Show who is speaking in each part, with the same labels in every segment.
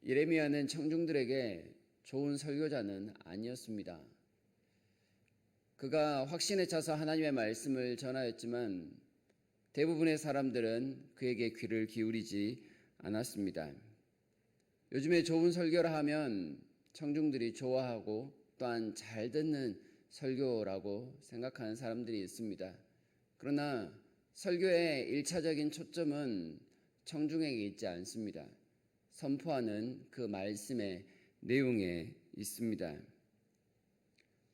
Speaker 1: 예레미야는 청중들에게 좋은 설교자는 아니었습니다. 그가 확신에 차서 하나님의 말씀을 전하였지만 대부분의 사람들은 그에게 귀를 기울이지 않았습니다. 요즘에 좋은 설교라 하면 청중들이 좋아하고 또한 잘 듣는 설교라고 생각하는 사람들이 있습니다. 그러나 설교의 1차적인 초점은 청중에게 있지 않습니다. 선포하는 그 말씀의 내용에 있습니다.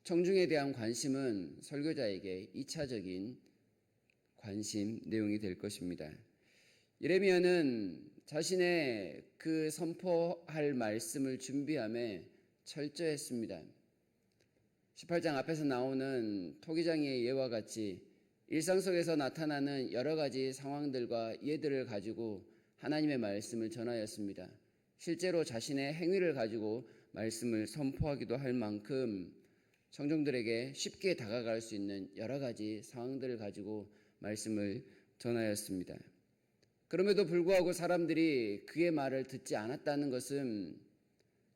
Speaker 1: 청중에 대한 관심은 설교자에게 2차적인 관심 내용이 될 것입니다. 예레미야는 자신의 그 선포할 말씀을 준비함에 철저했습니다. 18장 앞에서 나오는 토기장이의 예와 같이 일상 속에서 나타나는 여러 가지 상황들과 예들을 가지고 하나님의 말씀을 전하였습니다. 실제로 자신의 행위를 가지고 말씀을 선포하기도 할 만큼 청중들에게 쉽게 다가갈 수 있는 여러 가지 상황들을 가지고 말씀을 전하였습니다. 그럼에도 불구하고 사람들이 그의 말을 듣지 않았다는 것은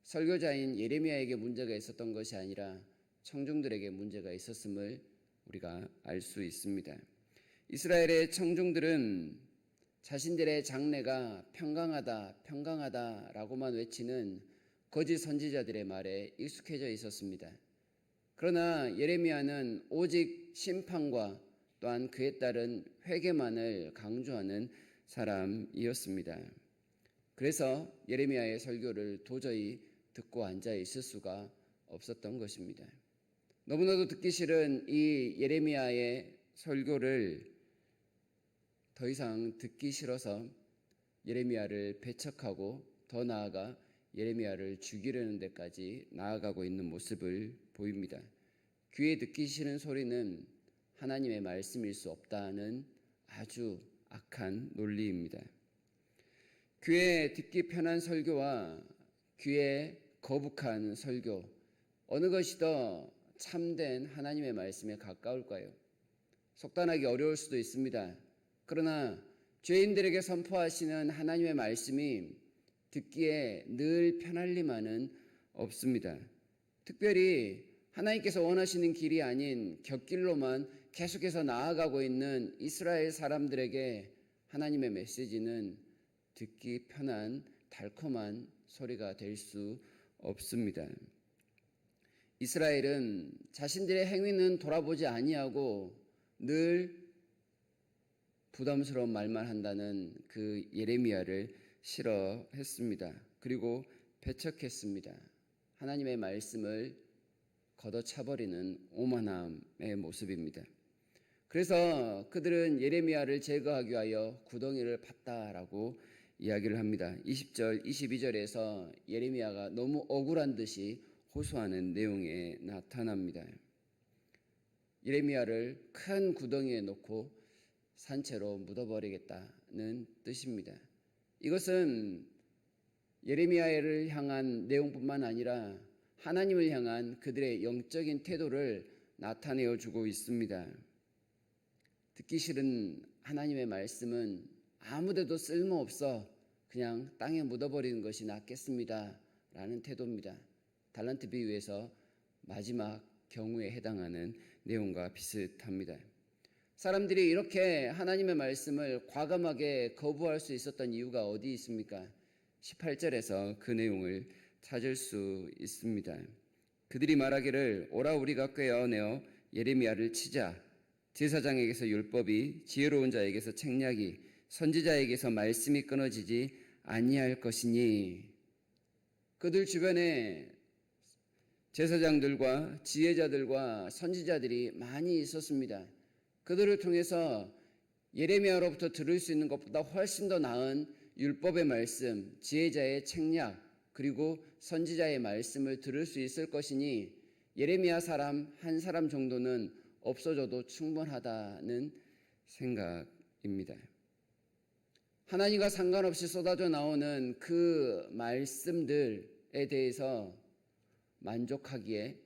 Speaker 1: 설교자인 예레미야에게 문제가 있었던 것이 아니라 청중들에게 문제가 있었음을 우리가 알 수 있습니다. 이스라엘의 청중들은 자신들의 장래가 평강하다라고만 외치는 거짓 선지자들의 말에 익숙해져 있었습니다. 그러나 예레미야는 오직 심판과 또한 그에 따른 회개만을 강조하는 사람이었습니다. 그래서 예레미야의 설교를 도저히 듣고 앉아 있을 수가 없었던 것입니다. 너무나도 듣기 싫은 이 예레미야의 설교를 더 이상 듣기 싫어서 예레미야를 배척하고 더 나아가 예레미야를 죽이려는 데까지 나아가고 있는 모습을 보입니다. 귀에 듣기 싫은 소리는 하나님의 말씀일 수 없다는 아주 악한 논리입니다. 귀에 듣기 편한 설교와 귀에 거북한 설교, 어느 것이 더 참된 하나님의 말씀에 가까울까요? 속단하기 어려울 수도 있습니다. 그러나 죄인들에게 선포하시는 하나님의 말씀이 듣기에 늘 편할 리만은 없습니다. 특별히 하나님께서 원하시는 길이 아닌 곁길로만 계속해서 나아가고 있는 이스라엘 사람들에게 하나님의 메시지는 듣기 편한 달콤한 소리가 될 수 없습니다. 이스라엘은 자신들의 행위는 돌아보지 아니하고 늘 부담스러운 말만 한다는 그 예레미야를 싫어했습니다. 그리고 배척했습니다. 하나님의 말씀을 걷어차버리는 오만함의 모습입니다. 그래서 그들은 예레미야를 제거하기 위하여 구덩이를 팠다라고 이야기를 합니다. 20절, 22절에서 예레미야가 너무 억울한 듯이 호소하는 내용에 나타납니다. 예레미야를 큰 구덩이에 놓고 산채로 묻어버리겠다는 뜻입니다. 이것은 예레미야를 향한 내용뿐만 아니라 하나님을 향한 그들의 영적인 태도를 나타내어 주고 있습니다. 듣기 싫은 하나님의 말씀은 아무데도 쓸모없어 그냥 땅에 묻어버리는 것이 낫겠습니다 라는 태도입니다. 달란트 비유에서 마지막 경우에 해당하는 내용과 비슷합니다. 사람들이 이렇게 하나님의 말씀을 과감하게 거부할 수 있었던 이유가 어디 있습니까? 18절에서 그 내용을 찾을 수 있습니다. 그들이 말하기를 오라 우리가 꿰어내어 예레미야를 치자. 제사장에게서 율법이, 지혜로운 자에게서 책략이, 선지자에게서 말씀이 끊어지지 아니할 것이니. 그들 주변에 제사장들과 지혜자들과 선지자들이 많이 있었습니다. 그들을 통해서 예레미야로부터 들을 수 있는 것보다 훨씬 더 나은 율법의 말씀, 지혜자의 책략, 그리고 선지자의 말씀을 들을 수 있을 것이니 예레미야 사람 한 사람 정도는 없어져도 충분하다는 생각입니다. 하나님과 상관없이 쏟아져 나오는 그 말씀들에 대해서 만족하기에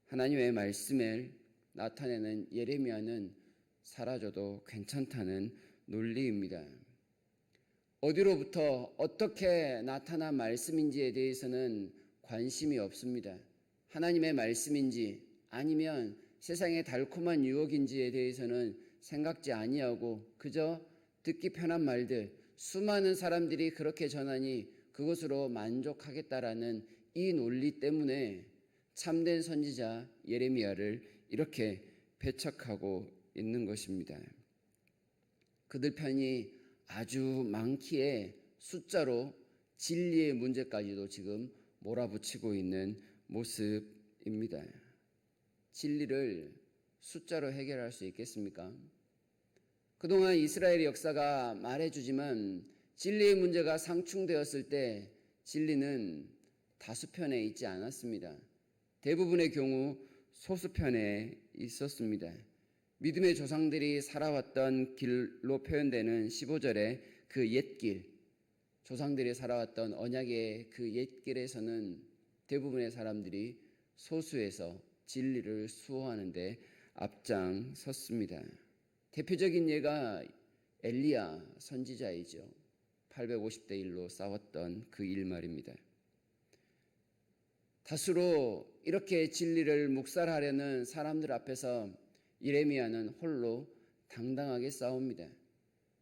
Speaker 1: 하나님의 말씀을 나타내는 예레미야는 사라져도 괜찮다는 논리입니다. 어디로부터 어떻게 나타난 말씀인지에 대해서는 관심이 없습니다. 하나님의 말씀인지 아니면 세상의 달콤한 유혹인지에 대해서는 생각지 아니하고 그저 듣기 편한 말들, 수많은 사람들이 그렇게 전하니 그것으로 만족하겠다라는 이 논리 때문에 참된 선지자 예레미야를 이렇게 배척하고 있는 것입니다. 그들 편이 아주 많기에 숫자로 진리의 문제까지도 지금 몰아붙이고 있는 모습입니다. 진리를 숫자로 해결할 수 있겠습니까? 그동안 이스라엘의 역사가 말해주지만 진리의 문제가 상충되었을 때 진리는 다수편에 있지 않았습니다. 대부분의 경우 소수편에 있었습니다. 믿음의 조상들이 살아왔던 길로 표현되는 15절의 그 옛길, 조상들이 살아왔던 언약의 그 옛길에서는 대부분의 사람들이 소수에서 진리를 수호하는 데 앞장섰습니다. 대표적인 예가 엘리야 선지자이죠. 850대 1로 싸웠던 그 일 말입니다. 다수로 이렇게 진리를 묵살하려는 사람들 앞에서 예레미야는 홀로 당당하게 싸웁니다.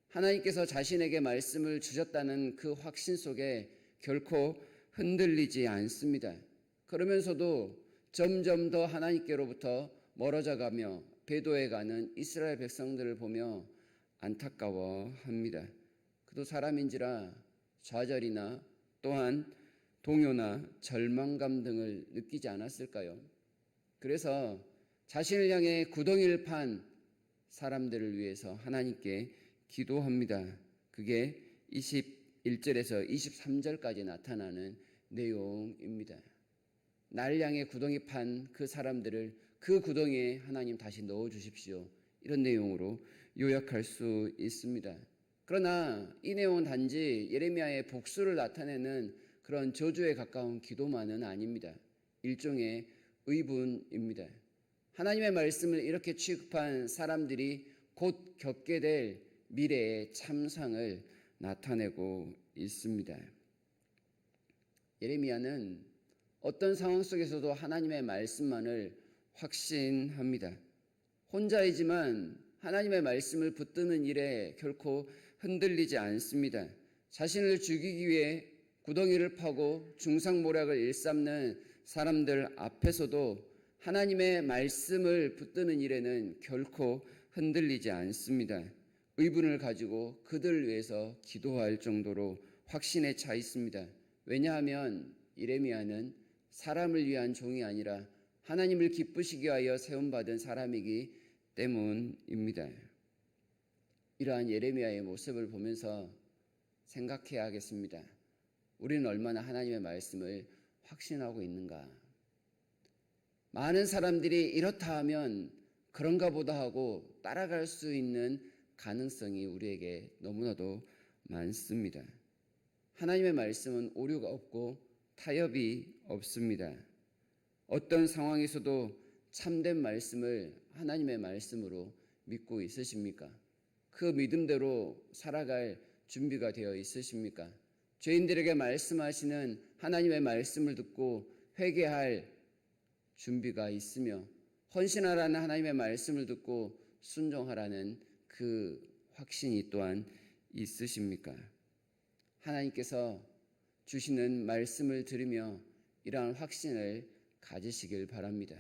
Speaker 1: 하나님께서 자신에게 말씀을 주셨다는 그 확신 속에 결코 흔들리지 않습니다. 그러면서도 점점 더 하나님께로부터 멀어져가며 배도해가는 이스라엘 백성들을 보며 안타까워합니다. 그도 사람인지라 좌절이나 또한 동요나 절망감 등을 느끼지 않았을까요? 그래서 자신을 향해 구덩이를 판 사람들을 위해서 하나님께 기도합니다. 그게 21절에서 23절까지 나타나는 내용입니다. 날 향해 구덩이 판 그 사람들을 그 구덩이에 하나님 다시 넣어주십시오. 이런 내용으로 요약할 수 있습니다. 그러나 이 내용은 단지 예레미야의 복수를 나타내는 그런 저주에 가까운 기도만은 아닙니다. 일종의 의분입니다. 하나님의 말씀을 이렇게 취급한 사람들이 곧 겪게 될 미래의 참상을 나타내고 있습니다. 예레미야는 어떤 상황 속에서도 하나님의 말씀만을 확신합니다. 혼자이지만 하나님의 말씀을 붙드는 일에 결코 흔들리지 않습니다. 자신을 죽이기 위해 구덩이를 파고 중상모략을 일삼는 사람들 앞에서도 하나님의 말씀을 붙드는 일에는 결코 흔들리지 않습니다. 의분을 가지고 그들을 위해서 기도할 정도로 확신에 차 있습니다. 왜냐하면 예레미야는 사람을 위한 종이 아니라 하나님을 기쁘시게 하여 세움받은 사람이기 때문입니다. 이러한 예레미야의 모습을 보면서 생각해야 하겠습니다. 우리는 얼마나 하나님의 말씀을 확신하고 있는가? 많은 사람들이 이렇다 하면 그런가 보다 하고 따라갈 수 있는 가능성이 우리에게 너무나도 많습니다. 하나님의 말씀은 오류가 없고 타협이 없습니다. 어떤 상황에서도 참된 말씀을 하나님의 말씀으로 믿고 있으십니까? 그 믿음대로 살아갈 준비가 되어 있으십니까? 죄인들에게 말씀하시는 하나님의 말씀을 듣고 회개할 준비가 있으며 헌신하라는 하나님의 말씀을 듣고 순종하라는 그 확신이 또한 있으십니까? 하나님께서 주시는 말씀을 들으며 이러한 확신을 가지시길 바랍니다.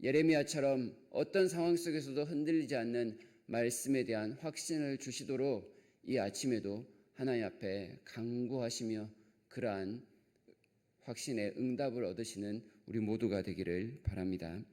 Speaker 1: 예레미야처럼 어떤 상황 속에서도 흔들리지 않는 말씀에 대한 확신을 주시도록 이 아침에도 하나님 앞에 간구하시며 그러한 확신의 응답을 얻으시는 우리 모두가 되기를 바랍니다.